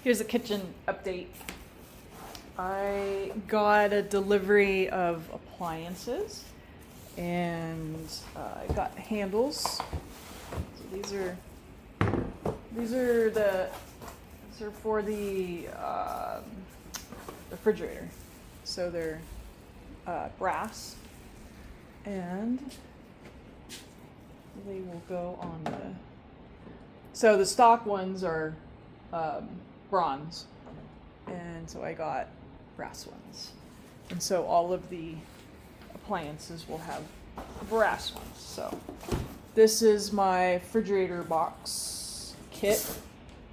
Here's a kitchen update. I got a delivery of appliances and I got handles. So these are for the refrigerator. So they're brass and they will go on the. So the stock ones are bronze, and so I got brass ones, and so all of the appliances will have brass ones. So this is my refrigerator box kit,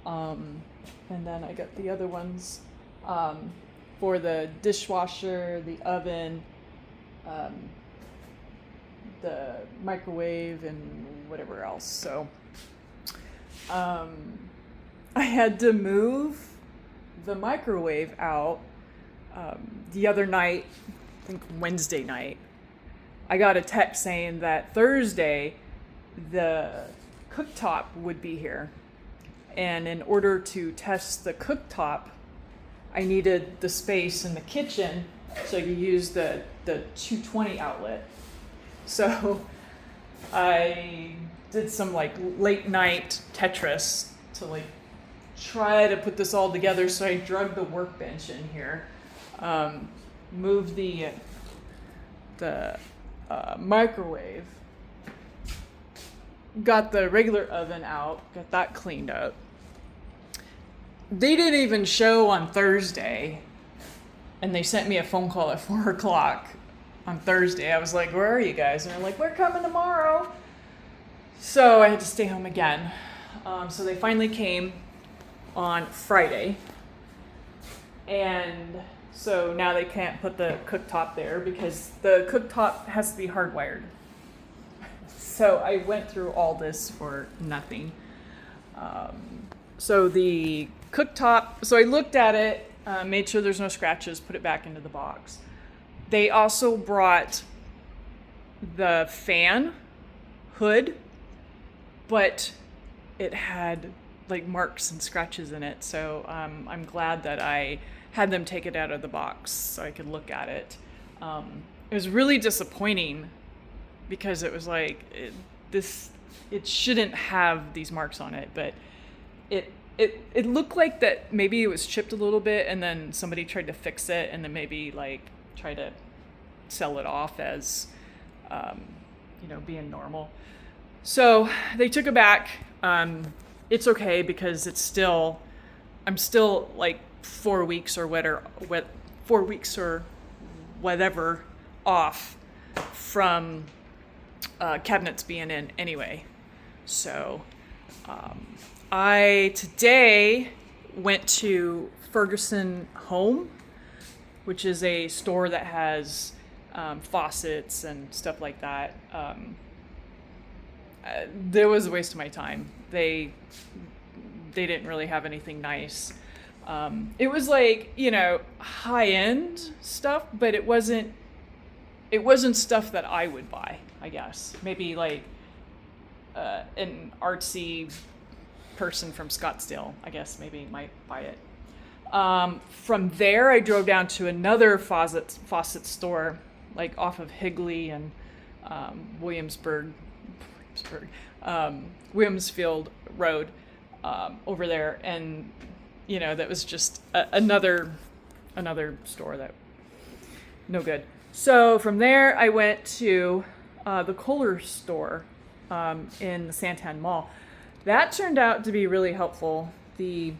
and then I got the other ones for the dishwasher, the oven, the microwave, and whatever else. So I had to move the microwave out the other night, I think Wednesday night. I got a text saying that Thursday the cooktop would be here. And in order to test the cooktop, I needed the space in the kitchen so I could use the 220 outlet. So I did some like late night Tetris to like try to put this all together. So I drug the workbench in here, moved the microwave, got the regular oven out, got that cleaned up. They didn't even show on Thursday, and they sent me a phone call at 4:00 on Thursday. I was like, "Where are you guys?" And they're like, "We're coming tomorrow." So I had to stay home again. So they finally came on Friday. And so now they can't put the cooktop there because the cooktop has to be hardwired. So I went through all this for nothing. So the cooktop, so I looked at it, made sure there's no scratches, put it back into the box. They also brought the fan hood, but it had like marks and scratches in it. So I'm glad that I had them take it out of the box so I could look at it. It was really disappointing because it was like it shouldn't have these marks on it, but it looked like that maybe it was chipped a little bit and then somebody tried to fix it and then maybe like try to sell it off as being normal. So they took it back. It's okay because I'm still like 4 weeks or whatever off from cabinets being in anyway. So I today went to Ferguson Home, which is a store that has faucets and stuff like that. There was a waste of my time. They didn't really have anything nice. It was like, high-end stuff, but it wasn't stuff that I would buy, I guess. Maybe like an artsy person from Scottsdale, I guess, maybe might buy it. From there, I drove down to another faucet store, like off of Higley and Williamsfield Road, over there, and that was just another store that no good. So from there, I went to the Kohler store in the Santan Mall. That turned out to be really helpful. The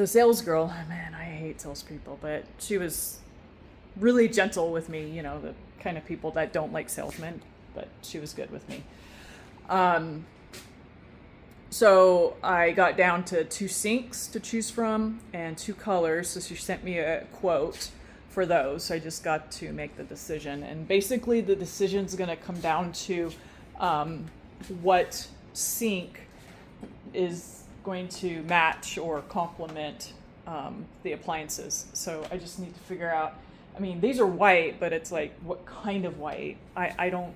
sales girl, man, I hate salespeople, but she was really gentle with me. The kind of people that don't like salesmen, but she was good with me. So I got down to 2 sinks to choose from and 2 colors. So she sent me a quote for those. So I just got to make the decision. And basically the decision's going to come down to what sink is going to match or complement the appliances. So I just need to figure out, these are white, but it's like, what kind of white? I don't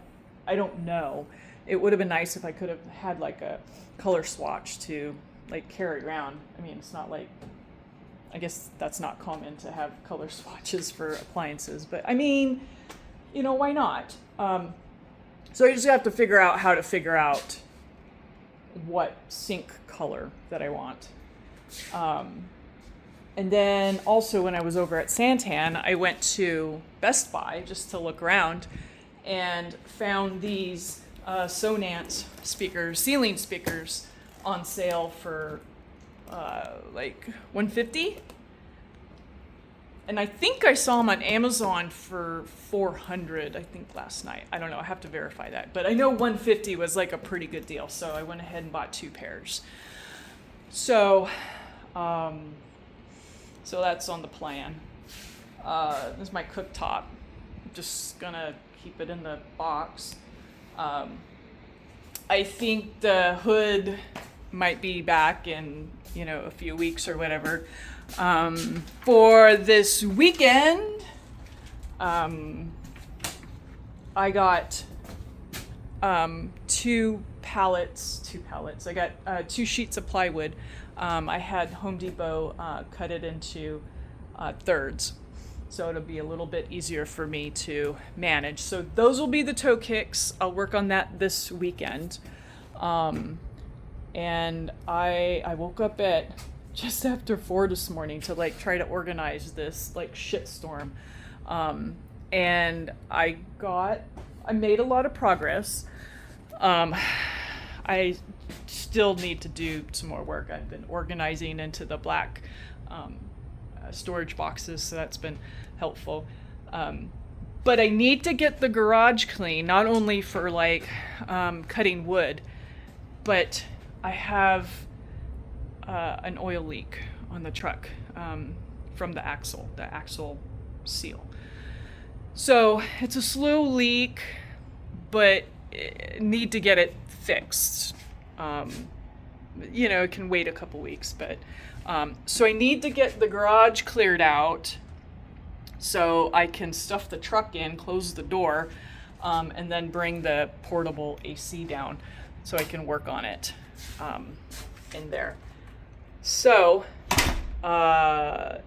know. It would have been nice if I could have had like a color swatch to like carry around. It's not like I guess that's not common to have color swatches for appliances, but I mean, why not? So I just have to figure out how to figure out what sink color that I want. And then also when I was over at Santan, I went to Best Buy just to look around and found these Sonance speakers, ceiling speakers, on sale for like $150. And I think I saw them on Amazon for $400, I think last night. I don't know, I have to verify that. But I know $150 was like a pretty good deal, so I went ahead and bought 2 pairs. So, so that's on the plan. This is my cooktop. I'm just gonna keep it in the box. I think the hood might be back in, a few weeks or whatever. For this weekend, I got 2 pallets. I got 2 sheets of plywood. I had Home Depot cut it into thirds, so it'll be a little bit easier for me to manage. So those will be the toe kicks. I'll work on that this weekend. And I woke up at just after 4 this morning to try to organize this shitstorm. And I made a lot of progress. I still need to do some more work. I've been organizing into the black storage boxes, so that's been helpful. But I need to get the garage clean, not only for cutting wood, but I have an oil leak on the truck from the axle seal. So it's a slow leak, but need to get it fixed. It can wait a couple weeks, but so I need to get the garage cleared out so I can stuff the truck in, close the door, and then bring the portable AC down so I can work on it in there. So,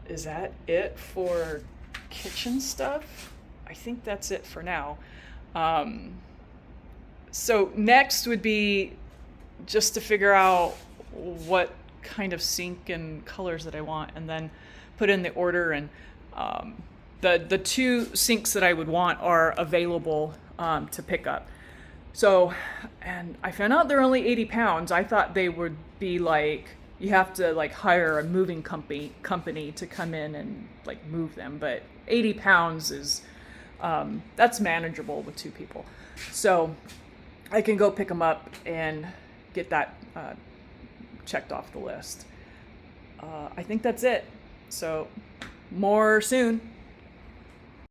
is that it for kitchen stuff? I think that's it for now. So next would be just to figure out what kind of sink and colors that I want, and then put in the order. And the 2 sinks that I would want are available to pick up. So, and I found out they're only 80 pounds. I thought they would be you have to hire a moving company to come in and move them. But 80 pounds is, that's manageable with 2 people. So I can go pick them up and get that checked off the list. I think that's it. So more soon.